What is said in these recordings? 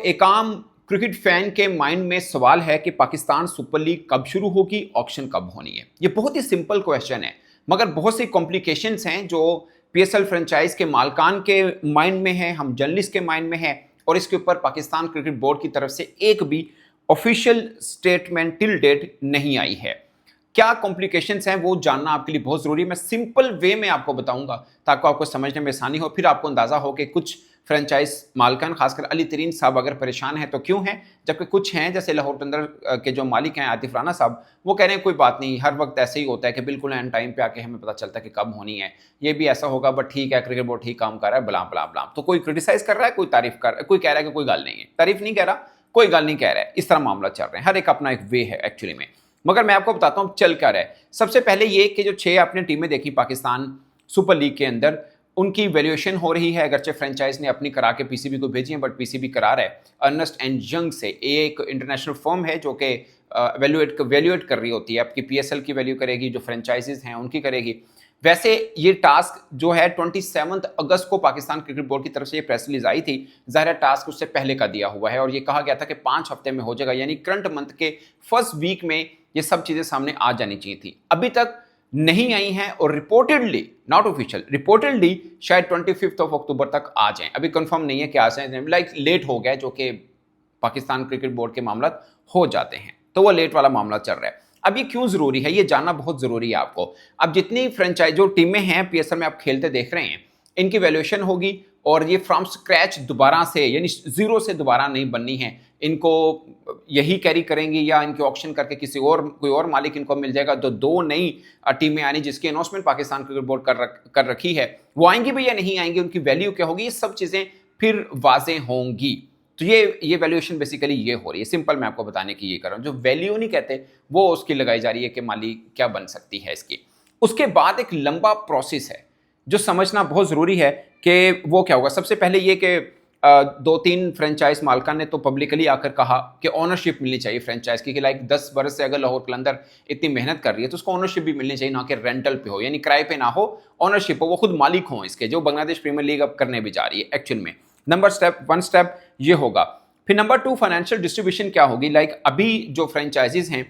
एक आम cricket fan के माइंड में सवाल है कि पाकिस्तान सुपर लीग कब शुरू होगी, ऑक्शन कब होनी है। ये बहुत ही सिंपल क्वेश्चन है, मगर बहुत सी कॉम्प्लिकेशंस हैं जो पीएसएल फ्रेंचाइज के मालकान के माइंड में है, हम जर्नलिस्ट के माइंड में है, और इसके ऊपर पाकिस्तान क्रिकेट बोर्ड की तरफ से एक भी ऑफिशियल स्टेटमेंट टिल डेट नहीं आई है। क्या कॉम्प्लिकेशंस हैं वो जानना आपके लिए बहुत जरूरी है। मैं सिंपल वे में आपको बताऊंगा ताकि आपको समझने में आसानी हो, फिर आपको अंदाजा हो कि कुछ फ्रेंचाइज मालिकान खासकर अली तरीन साहब अगर परेशान हैं तो क्यों हैं, जबकि कुछ हैं जैसे लाहौर तंदर के जो मालिक हैं आतिफ राना साहब, वो कह रहे हैं कोई बात नहीं, हर वक्त ऐसे ही होता है कि बिल्कुल एंड टाइम पे आके हमें पता चलता है कि कब होनी है, ये भी ऐसा होगा, बट ठीक है क्रिकेट बोर्ड ठीक काम कर रहा है, बलाम बलाम बलाम। तो कोई क्रिटिसाइज कर रहा है, कोई तारीफ कर, कोई कह रहा है कि कोई गल नहीं है, तारीफ नहीं कह रहा, कोई गल नहीं कह रहा है। इस तरह मामला चल रहे हैं, हर एक अपना एक वे है एक्चुअली में। मगर मैं आपको बताता हूं चल क्या रहा है। सबसे पहले ये कि जो 6 आपने टीमें देखी पाकिस्तान सुपर लीग के अंदर, उनकी वैल्यूएशन हो रही है। अगरचे फ्रेंचाइज ने अपनी करा के पीसीबी को भेजी है, बट पीसीबी करा रहा है अर्नेस्ट एंड यंग से, एक इंटरनेशनल फर्म है जो कि वैल्यूएट कर रही होती है, आपकी पीएसएल की वैल्यू करेगी, जो फ्रेंचाइजेज हैं उनकी करेगी। वैसे ये टास्क जो है 27 अगस्त को पाकिस्तान क्रिकेट बोर्ड की तरफ से ये प्रेस रिलीज आई थी। ज़ाहिर टास्क उससे पहले का दिया हुआ है और ये कहा गया था कि 5 हफ्ते में हो जाएगा, यानी करंट मंथ के फर्स्ट वीक में ये सब चीज़ें सामने आ जानी चाहिए थी। अभी तक नहीं आई हैं और रिपोर्टेडली, नॉट ऑफिशियल, रिपोर्टेडली शायद 25 अक्टूबर तक आ जाएं। अभी कंफर्म नहीं है कि आ जाए, लाइक लेट हो गया, जो कि पाकिस्तान क्रिकेट बोर्ड के मामला हो जाते हैं, तो वो लेट वाला मामला चल रहा है। अब ये क्यों जरूरी है, ये जानना बहुत जरूरी है आपको। अब जितनी फ्रेंचाइज जो टीमें हैं पीएसएल में आप खेलते देख रहे हैं, इनकी वैल्यूएशन होगी और ये फ्रॉम स्क्रैच दोबारा से, यानी जीरो से दोबारा नहीं बननी है। इनको यही कैरी करेंगी या इनके ऑक्शन करके किसी और, कोई और मालिक इनको मिल जाएगा। तो 2 नई टीमें आनी जिसकी अनाउंसमेंट पाकिस्तान क्रिकेट बोर्ड कर रखी है, वो आएंगी भी या नहीं आएंगी, उनकी वैल्यू क्या होगी, ये सब चीजें फिर वाजे होंगी। तो ये वैल्यूएशन बेसिकली ये हो रही है। सिंपल मैं आपको बताने की ये कर रहा हूं, जो वैल्यू नहीं कहते वो उसकी लगाई जा रही है कि माली क्या बन सकती है इसकी। उसके बाद एक लंबा प्रोसेस है जो समझना बहुत जरूरी है कि वो क्या होगा। सबसे पहले ये कि 2-3 फ्रेंचाइज मालिकान ने तो पब्लिकली आकर कहा कि ऑनरशिप मिलनी चाहिए फ्रेंचाइज की, कि लाइक 10 बरस से अगर लाहौर कलंदर इतनी मेहनत कर रही है तो उसको ऑनरशिप भी मिलनी चाहिए, ना कि रेंटल पे हो, यानी किराए पे ना हो, ऑनरशिप हो, वो खुद मालिक हो इसके, जो बांग्लादेश प्रीमियर लीग अब करने भी जा रही है एक्चुअल में। वन स्टेप ये होगा। फिर नंबर 2 फाइनेंशियल डिस्ट्रीब्यूशन क्या होगी। लाइक अभी जो फ्रेंचाइजीज हैं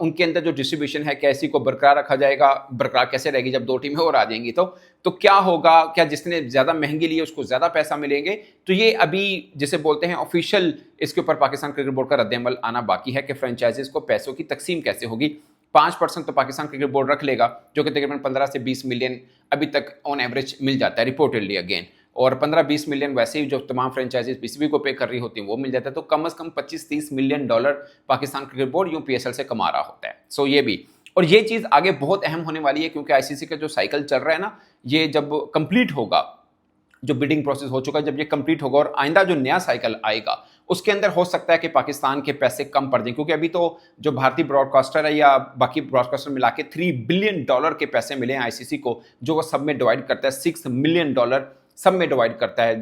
उनके अंदर जो डिस्ट्रीब्यूशन है कैसी को बरकरार रखा जाएगा, बरकरार कैसे रहेगी जब 2 टीमें और आ जाएंगी तो क्या होगा, क्या जिसने ज्यादा महंगी ली है उसको ज्यादा पैसा मिलेंगे। तो ये अभी जिसे बोलते हैं ऑफिशियल, इसके ऊपर पाकिस्तान क्रिकेट बोर्ड का रद्द-ए-अमल आना बाकी है कि फ्रेंचाइजीज को पैसों की तकसीम कैसे होगी। 5% तो पाकिस्तान क्रिकेट बोर्ड रख लेगा, जो कि तकरीबन 15 से 20 मिलियन अभी तक ऑन एवरेज मिल जाता है रिपोर्टेडली अगेन, और 15-20 मिलियन वैसे ही जो तमाम फ्रेंचाइजीज पीसीबी को पे कर रही होती हैं वो मिल जाता है। तो कम से कम 25-30 million dollar Pakistan cricket board यूं पीएसएल से कमा रहा होता है। सो ये भी, और ये चीज़ आगे बहुत अहम होने वाली है क्योंकि आईसीसी का जो साइकिल चल रहा है ना, ये जब कंप्लीट होगा, जो बिडिंग प्रोसेस हो चुका है, जब ये कंप्लीट होगा और आइंदा जो नया साइकिल आएगा उसके अंदर हो सकता है कि पाकिस्तान के पैसे कम पड़ जाएं, क्योंकि अभी तो जो भारतीय ब्रॉडकास्टर है या बाकी ब्रॉडकास्टर मिला के $3 बिलियन के पैसे मिले हैं आईसीसी को, जो वो सब में डिवाइड करता है, $6 मिलियन सब में डिवाइड करता है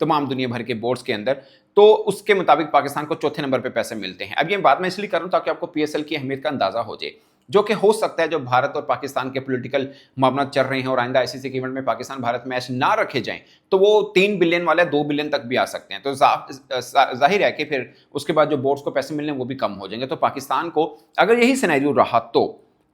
तमाम दुनिया भर के बोर्ड्स के अंदर। तो उसके मुताबिक पाकिस्तान को चौथे नंबर पे पैसे मिलते हैं। अब ये बात मैं इसलिए कर रहा हूं ताकि आपको पीएसएल की अहमियत का अंदाजा हो जाए, जो कि हो सकता है जो भारत और पाकिस्तान के पॉलिटिकल मामला चल रहे हैं और आइंदा आईसीसी के इवेंट में पाकिस्तान भारत मैच ना रखे जाएं तो वो 3 बिलियन वाले 2 बिलियन तक भी आ सकते हैं। तो जाहिर है कि फिर उसके बाद जो बोर्ड्स को पैसे मिलने वो भी कम हो जाएंगे। तो पाकिस्तान को अगर यही सिनेरियो रहा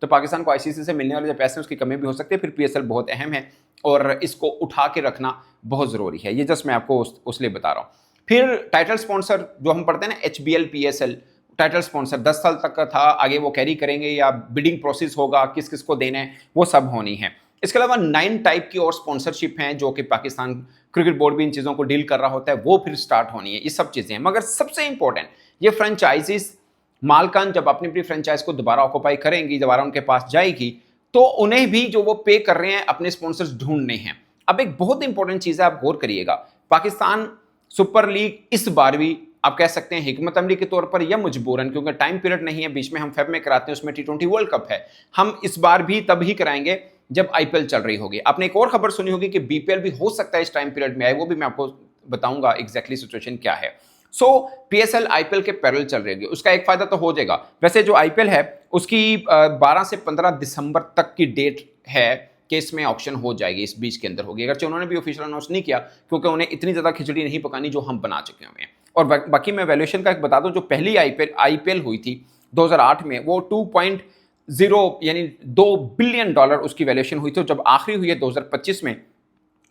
तो पाकिस्तान को आईसीसी से मिलने वाले जो पैसे उसकी कमी भी हो सकती है। फिर पीएसएल बहुत अहम है और इसको उठा के रखना बहुत ज़रूरी है। ये जस्ट मैं आपको उस लिए बता रहा हूँ। फिर टाइटल स्पॉन्सर जो हम पढ़ते हैं ना, एचबीएल पीएसएल टाइटल स्पॉन्सर 10 साल तक का था, आगे वो कैरी करेंगे या बिडिंग प्रोसेस होगा, किस किस को देना है, वो सब होनी है। इसके अलावा 9 टाइप की और स्पॉन्सरशिप हैं जो कि पाकिस्तान क्रिकेट बोर्ड भी इन चीज़ों को डील कर रहा होता है, वो फिर स्टार्ट होनी है। ये सब चीज़ें हैं, मगर सबसे इंपॉर्टेंट ये फ्रेंचाइजीज मालकान जब अपनी अपनी फ्रेंचाइज को दोबारा ऑक्यूपाई करेंगी, दोबारा उनके पास जाएगी, तो उन्हें भी जो वो पे कर रहे हैं अपने स्पॉन्सर्स ढूंढने हैं। अब एक बहुत इंपॉर्टेंट चीज़ है, आप गौर करिएगा, पाकिस्तान सुपर लीग इस बार भी आप कह सकते हैं हिकमत अमली के तौर पर या मजबूरन, क्योंकि टाइम पीरियड नहीं है, बीच में हम फेब में कराते हैं, उसमें T20 वर्ल्ड कप है, हम इस बार भी तब ही कराएंगे जब आईपीएल चल रही होगी। आपने एक और खबर सुनी होगी कि बीपीएल भी हो सकता है इस टाइम पीरियड में आए, वो भी मैं आपको बताऊंगा एग्जैक्टली सिचुएशन क्या है। सो पीएसएल आईपीएल के पैरेलल चल रही होगी, उसका एक फायदा तो हो जाएगा। वैसे जो आईपीएल है उसकी 12 से 15 दिसंबर तक की डेट है कि इसमें ऑक्शन हो जाएगी, इस बीच के अंदर होगी, अगरचे उन्होंने भी ऑफिशियल अनाउंस नहीं किया क्योंकि उन्हें इतनी ज़्यादा खिचड़ी नहीं पकानी जो हम बना चुके हुए हैं। और बाकी मैं वैल्यूएशन का एक बता दूं, जो पहली आईपीएल हुई थी 2008 में, वो 2.0 यानी $2 बिलियन उसकी वैल्यूएशन हुई थी। जब आखिरी हुई है 2025 में,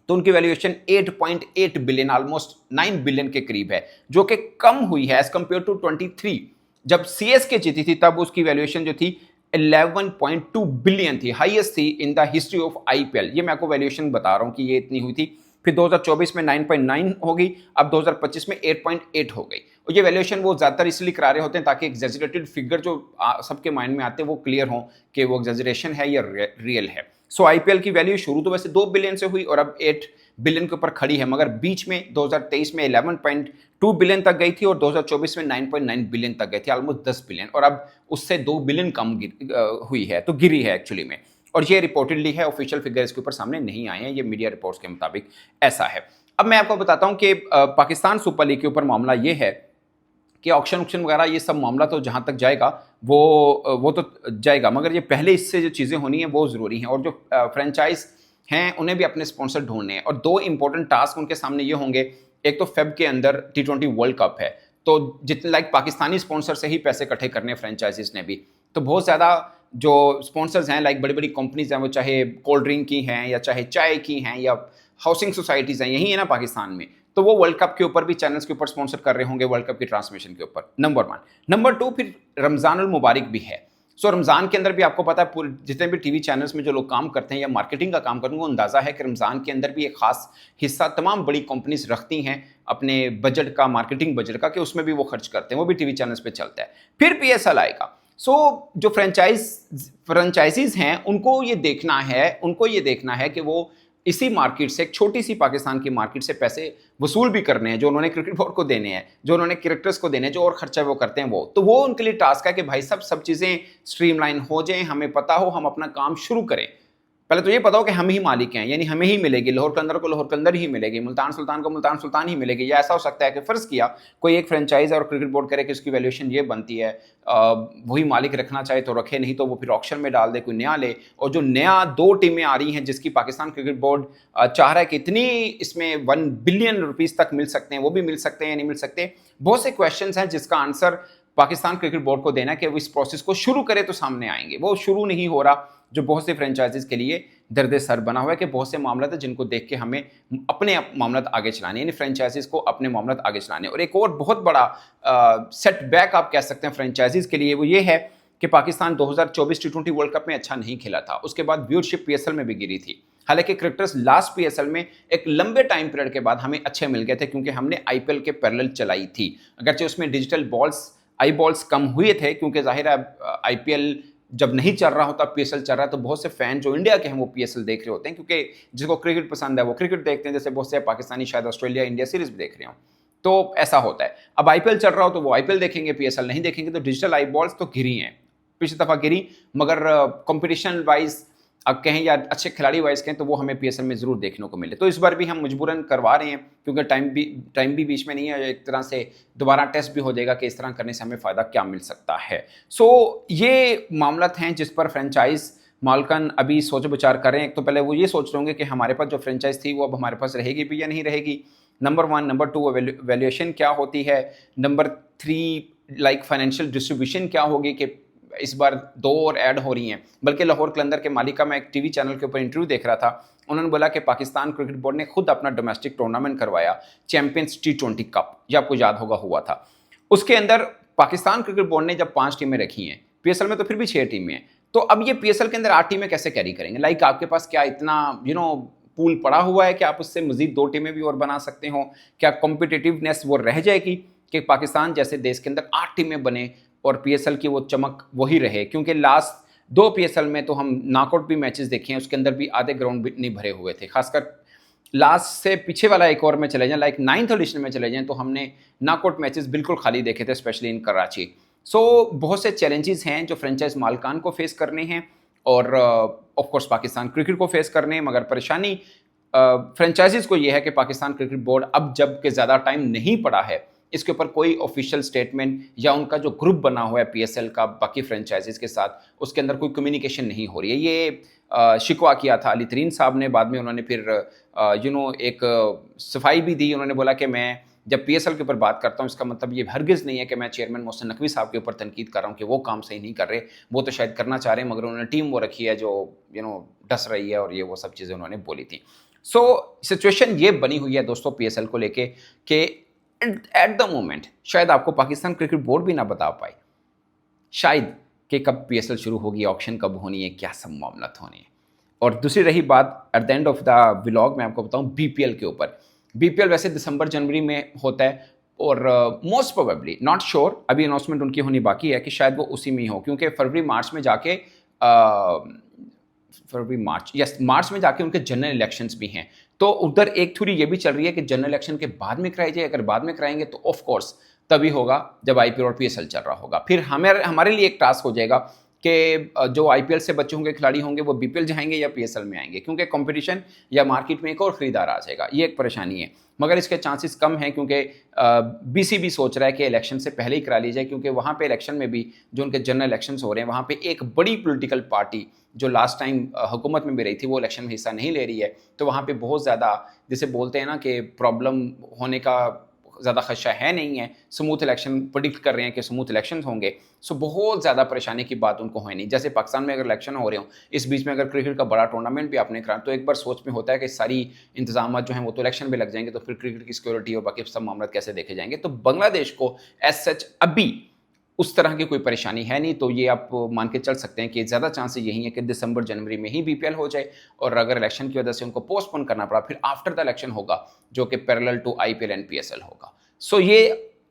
तो उनकी वैल्यूएशन 8.8 बिलियन, ऑलमोस्ट 9 बिलियन के करीब है, जो कि कम हुई है एज कंपेयर टू 23 जब सीएसके जीती थी, तब उसकी वैल्यूएशन जो थी 11.2 बिलियन थी, हाईएस्ट थी in the history of IPL. ये मैं आपको वैल्यूएशन बता रहा हूं कि ये इतनी हुई थी। फिर 2024 में 9.9 हो गई, अब 2025 में 8.8 हो गई। और ये वैल्यूएशन वो ज्यादातर इसलिए करा रहे होते हैं ताकि एग्जैजरेटेड फिगर जो सबके माइंड में आते हैं वो क्लियर हो कि वो एग्जैजरेशन है या रियल है। सो आईपीएल की वैल्यू शुरू तो वैसे 2 बिलियन से हुई और अब 8 बिलियन के ऊपर खड़ी है, मगर बीच में 2023 में 11.2 बिलियन तक गई थी और 2024 में 9.9 बिलियन तक गई थी, ऑलमोस्ट 10 बिलियन, और अब उससे 2 बिलियन कम हुई है, तो गिरी है एक्चुअली में। और ये रिपोर्टेडली है, ऑफिशियल फिगर इसके ऊपर सामने नहीं आए हैं, ये मीडिया रिपोर्ट्स के मुताबिक ऐसा है। अब मैं आपको बताता हूं कि पाकिस्तान सुपर लीग के ऊपर मामला ये है कि ऑक्शन वगैरह ये सब मामला तो जहां तक जाएगा वो तो जाएगा, मगर ये पहले इससे जो चीज़ें होनी है वो ज़रूरी हैं, और जो फ्रेंचाइज हैं उन्हें भी अपने स्पॉन्सर ढूंढने हैं, और 2 इंपॉर्टेंट टास्क उनके सामने ये होंगे। एक तो फेब के अंदर T20 वर्ल्ड कप है, तो जितने लाइक पाकिस्तानी स्पॉन्सर से ही पैसे इकट्ठे करने फ्रेंचाइजीज ने भी, तो बहुत ज़्यादा जो स्पॉन्सर्स हैं लाइक बड़ी बड़ी कंपनीज हैं, वो चाहे कोल्ड ड्रिंक की हैं या चाहे चाय की हैं या हाउसिंग सोसाइटीज़ हैं, यही है ना पाकिस्तान में, तो वो वर्ल्ड कप के ऊपर भी चैनल्स के ऊपर स्पॉन्सर कर रहे होंगे, वर्ल्ड कप की ट्रांसमिशन के ऊपर, नंबर 1। नंबर 2, फिर रमज़ानुल मुबारक भी है। सो रमज़ान के अंदर भी आपको पता है, पूरे जितने भी टीवी चैनल्स में जो लोग काम करते हैं या मार्केटिंग का काम करते हैं, वो अंदाज़ा है कि रमज़ान के अंदर भी एक खास हिस्सा तमाम बड़ी कंपनीज रखती हैं अपने बजट का, मार्केटिंग बजट का, कि उसमें भी वो खर्च करते हैं, वो भी टीवी चैनल्स पे चलता है। फिर पीएसएल आएगा। सो जो फ्रेंचाइजीज हैं उनको ये देखना है कि वो इसी मार्केट से, एक छोटी सी पाकिस्तान की मार्केट से पैसे वसूल भी करने हैं, जो उन्होंने क्रिकेट बोर्ड को देने हैं, जो उन्होंने क्रिकेटर्स को देने हैं, जो और खर्चा वो करते हैं, वो उनके लिए टास्क है कि भाई सब चीज़ें स्ट्रीमलाइन हो जाएं, हमें पता हो, हम अपना काम शुरू करें। पहले तो ये पता हो कि हम ही मालिक हैं, यानी हमें ही मिलेगी, लाहौर कलंदर को लाहौर कलंदर ही मिलेगी, मुल्तान सुल्तान को मुल्तान सुल्तान ही मिलेगी। या ऐसा हो सकता है कि फ़र्ज़ किया कोई एक फ्रेंचाइज और क्रिकेट बोर्ड करे कि उसकी वैल्यूएशन ये बनती है, वही मालिक रखना चाहे तो रखे, नहीं तो वो फिर ऑक्शन में डाल दे, कोई नया ले। और जो नया 2 टीमें आ रही हैं जिसकी पाकिस्तान क्रिकेट बोर्ड चाह रहा है कि इतनी इसमें 1 बिलियन रुपीज़ तक मिल सकते हैं, वो भी मिल सकते हैं या नहीं मिल सकते, बहुत से क्वेश्चन हैं जिसका आंसर पाकिस्तान क्रिकेट बोर्ड को देना है कि वो इस प्रोसेस को शुरू करे तो सामने आएंगे। वो शुरू नहीं हो रहा, जो बहुत से फ्रेंचाइजीज के लिए दर्द सर बना हुआ है कि बहुत से मामला है जिनको देख के हमें अपने मामला आगे चलाने, यानी फ्रेंचाइजीज को अपने मामला आगे चलाने। और एक और बहुत बड़ा सेटबैक आप कह सकते हैं फ्रेंचाइजीज के लिए, वो ये है कि पाकिस्तान 2024 T20 वर्ल्ड कप में अच्छा नहीं खेला था, उसके बाद व्यूअरशिप पीएसएल में भी गिरी थी। हालांकि क्रिकेटर्स लास्ट पीएसएल में एक लंबे टाइम पीरियड के बाद हमें अच्छे मिल गए थे, क्योंकि हमने आईपीएल के पैरेलल चलाई थी, अगरचे उसमें डिजिटल आई बॉल्स कम हुए थे, क्योंकि जाहिर है आईपीएल जब नहीं चल रहा होता, पीएसएल चल रहा है, तो बहुत से फैन जो इंडिया के हैं वो पीएसएल देख रहे होते हैं, क्योंकि जिसको क्रिकेट पसंद है वो क्रिकेट देखते हैं, जैसे बहुत से पाकिस्तानी शायद ऑस्ट्रेलिया इंडिया सीरीज भी देख रहे हो, तो ऐसा होता है। अब आईपीएल चल रहा हो तो वो आईपीएल देखेंगे, पीएसएल नहीं देखेंगे। तो डिजिटल आई बॉल्स तो गिरी हैं, पिछली दफा गिरी, मगर कंपटीशन वाइज अब कहें या अच्छे खिलाड़ी वाइज कहें तो वो हमें पीएसएल में जरूर देखने को मिले। तो इस बार भी हम मजबूरन करवा रहे हैं, क्योंकि टाइम भी बीच में नहीं है, एक तरह से दोबारा टेस्ट भी हो जाएगा कि इस तरह करने से हमें फ़ायदा क्या मिल सकता है। सो ये मामला हैं जिस पर फ्रेंचाइज मालकन अभी सोच विचार करें। एक तो पहले वो ये सोच रहे होंगे कि हमारे पास जो फ्रेंचाइज थी वो अब हमारे पास रहेगी भी या नहीं रहेगी, नंबर 1। नंबर 2, वैल्यूएशन क्या होती है। नंबर 3, लाइक फाइनेंशियल डिस्ट्रीब्यूशन क्या होगी, कि इस बार 2 और ऐड हो रही हैं। बल्कि लाहौर कलंदर के मालिक का मैं एक टीवी चैनल के ऊपर इंटरव्यू देख रहा था, उन्होंने बोला कि पाकिस्तान क्रिकेट बोर्ड ने खुद अपना डोमेस्टिक टूर्नामेंट करवाया, चैंपियंस T20 कप, ये आपको याद होगा हुआ था। उसके अंदर पाकिस्तान क्रिकेट बोर्ड ने जब 5 टीमें रखी हैं, पीएसएल में तो फिर भी 6 टीमें हैं, तो अब ये पीएसएल के अंदर 8 टीमें कैसे कैरी करेंगे। लाइक आपके पास क्या इतना पूल पड़ा हुआ है कि आप उससे मजीद 2 टीमें भी और बना सकते हो? क्या कॉम्पिटिटिवनेस वो रह जाएगी कि पाकिस्तान जैसे देश के अंदर 8 टीमें बने और पीएसएल की वो चमक वही रहे? क्योंकि लास्ट 2 पीएसएल में तो हम नॉकआउट भी मैचेस देखे हैं, उसके अंदर भी आधे ग्राउंड भी नहीं भरे हुए थे। खासकर लास्ट से पीछे वाला एक और में चले जाएं, लाइक 9th एडिशन में चले जाएं, तो हमने नॉकआउट मैचेस बिल्कुल खाली देखे थे, स्पेशली इन कराची। सो बहुत से चैलेंजेस हैं जो फ्रेंचाइज मालकान को फेस करने हैं, और ऑफ कोर्स पाकिस्तान क्रिकेट को फेस करने हैं। मगर परेशानी फ्रेंचाइजीज को यह है कि पाकिस्तान क्रिकेट बोर्ड अब जब के ज़्यादा टाइम नहीं पड़ा है, इसके ऊपर कोई ऑफिशियल स्टेटमेंट या उनका जो ग्रुप बना हुआ है पीएसएल का बाकी फ्रेंचाइजीज के साथ, उसके अंदर कोई कम्युनिकेशन नहीं हो रही है। ये शिकवा किया था अली तरीन साहब ने, बाद में उन्होंने फिर एक सफाई भी दी। उन्होंने बोला कि मैं जब पीएसएल के ऊपर बात करता हूँ इसका मतलब ये हरगिज़ नहीं है कि मैं चेयरमैन मोहसिन नकवी साहब के ऊपर तनकीद कर रहा हूँ कि वो काम सही नहीं कर रहे। वो तो शायद करना चाह रहे हैं, मगर उन्होंने टीम वो रखी है जो डस रही है, और ये वो सब चीज़ें उन्होंने बोली थी। सो सिचुएशन ये बनी हुई है दोस्तों पीएसएल को लेके कि एट द मोमेंट शायद आपको पाकिस्तान क्रिकेट बोर्ड भी ना बता पाए शायद कि कब पीएसएल शुरू होगी, ऑक्शन कब होनी है, क्या सब मामला होने हैं। और दूसरी रही बात at the end of the vlog मैं आपको बताऊं बीपीएल के ऊपर। बीपीएल वैसे दिसंबर जनवरी में होता है, और मोस्ट प्रोबेबली नॉट श्योर, अभी अनाउंसमेंट उनकी होनी बाकी है कि शायद वो उसी में ही हो, क्योंकि फरवरी मार्च में जाके मार्च में जाके उनके जनरल इलेक्शंस भी हैं। तो उधर एक थोड़ी ये भी चल रही है कि जनरल इलेक्शन के बाद में कराई जाए। अगर बाद में कराएंगे तो ऑफ कोर्स तभी होगा जब आईपीएल और पीएसएल चल रहा होगा। फिर हमारे लिए एक टास्क हो जाएगा कि जो आईपीएल से बच्चे होंगे, खिलाड़ी होंगे, वो बीपीएल जाएंगे या पीएसएल में आएंगे, क्योंकि कंपटीशन या मार्केट में एक और खरीदार आ जाएगा। ये एक परेशानी है, मगर इसके चांसेस कम हैं क्योंकि बीसीबी सोच रहा है कि इलेक्शन से पहले ही करा ली जाए, क्योंकि वहाँ पे इलेक्शन में भी जो उनके जनरल इलेक्शंस हो रहे हैं वहाँ पे एक बड़ी पॉलिटिकल पार्टी जो लास्ट टाइम हुकूमत में भी रही थी वो इलेक्शन में हिस्सा नहीं ले रही है। तो वहाँ पे बहुत ज़्यादा, जैसे बोलते हैं ना कि प्रॉब्लम होने का ज़्यादा खदशा है नहीं है। स्मूथ इलेक्शन प्रेडिक्ट कर रहे हैं कि स्मूथ इलेक्शन होंगे। सो बहुत ज़्यादा परेशानी की बात उनको है नहीं। जैसे पाकिस्तान में अगर इलेक्शन हो रहे हो, इस बीच में अगर क्रिकेट का बड़ा टूर्नामेंट भी आपने करा, तो एक बार सोच में होता है कि सारी इंतजाम जो हैं वो तो इलेक्शन में लग जाएंगे, तो फिर क्रिकेट की सिक्योरिटी और बाकी सब मामला कैसे देखे जाएंगे। तो बांग्लादेश को एज सच अभी उस तरह की कोई परेशानी है नहीं। तो ये आप मान के चल सकते हैं कि ज़्यादा चांस यही है कि दिसंबर जनवरी में ही बीपीएल हो जाए, और अगर इलेक्शन की वजह से उनको पोस्टपोन करना पड़ा फिर आफ्टर द इलेक्शन होगा, जो कि parallel to IPL and PSL होगा। सो ये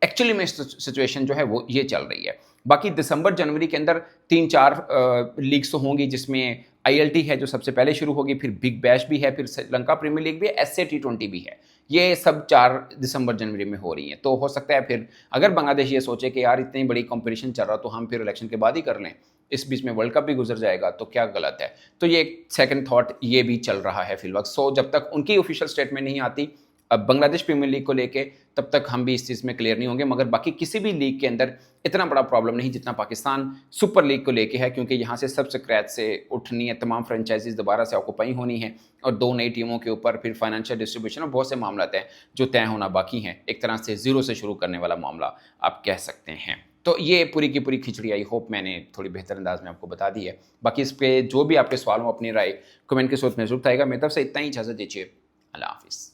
एक्चुअली में सिचुएशन जो है वो ये चल रही है। बाकी दिसंबर जनवरी के अंदर 3-4 लीग्स तो होंगी, जिसमें आईएलटी है जो सबसे पहले शुरू होगी, फिर बिग बैश भी है, फिर श्रीलंका प्रीमियर लीग भी है, एसए T20 भी है। ये सब 4 दिसंबर जनवरी में हो रही हैं। तो हो सकता है फिर अगर बांग्लादेश ये सोचे कि यार इतनी बड़ी कंपटीशन चल रहा तो हम फिर इलेक्शन के बाद ही कर लें, इस बीच में वर्ल्ड कप भी गुजर जाएगा, तो क्या गलत है। तो ये एक सेकंड थॉट ये भी चल रहा है फिलहाल। सो जब तक उनकी ऑफिशियल स्टेटमेंट नहीं आती अब बांग्लादेश प्रीमियर लीग को लेके, तब तक हम भी इस चीज़ में क्लियर नहीं होंगे। मगर बाकी किसी भी लीग के अंदर इतना बड़ा प्रॉब्लम नहीं जितना पाकिस्तान सुपर लीग को लेके है, क्योंकि यहाँ से सब स्क्रैच से उठनी है, तमाम फ्रेंचाइजीज दोबारा से ऑक्यूपाई होनी है, और 2 नई टीमों के ऊपर फिर फाइनेंशियल डिस्ट्रीब्यूशन और बहुत से मामला हैं जो तय होना बाकी हैं। एक तरह से जीरो से शुरू करने वाला मामला आप कह सकते हैं। तो ये पूरी की पूरी खिचड़ी आई होप मैंने थोड़ी बेहतर अंदाज में आपको बता दी है। बाकी इस पर जो भी आपके सवाल हो अपनी राय कमेंट के स्रोत में जरूर आएगा। मेरी तरफ से इतना ही, इजाज़त दीजिए, अल्लाह हाफिज़।